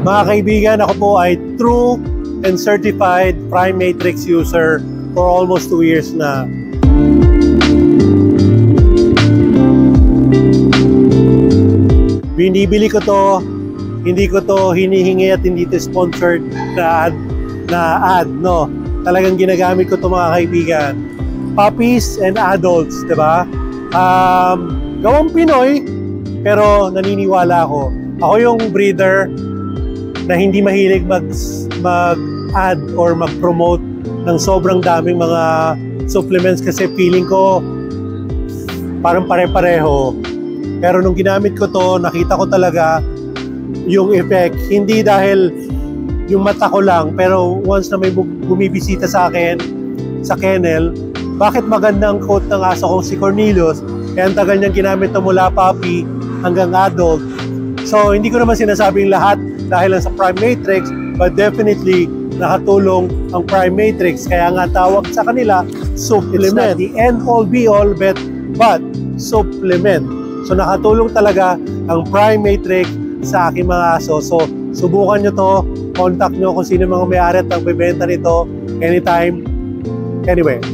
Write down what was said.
Mga kaibigan, ako po ay true and certified Prime Matrix user for almost 2 years na. Binibili ko to, hindi ko to hinihingi at hindi to sponsored na ad, no? Talagang ginagamit ko to mga kaibigan. Puppies and adults, diba? Gawang Pinoy, pero naniniwala ako. Ako yung breeder na hindi mahilig mag-ad or mag-promote ng sobrang daming mga supplements kasi feeling ko parang pare-pareho. Pero nung ginamit ko to, nakita ko talaga yung effect. Hindi dahil yung mata ko lang, pero once na may bumibisita sa akin sa kennel, bakit maganda ang coat ng aso kong si Cornelius? Kaya ang tagal niyang ginamit na mula puppy hanggang adult. So hindi ko naman sinasabing lahat dahil lang sa Prime Matrix, but definitely nakatulong ang Prime Matrix. Kaya nga tawag sa kanila supplement. It's not the end all be all but supplement. So nakatulong talaga ang Prime Matrix sa aking mga aso. So subukan nyo to, contact nyo kung sino mga may-ari at nagbebenta nito anytime, anywhere.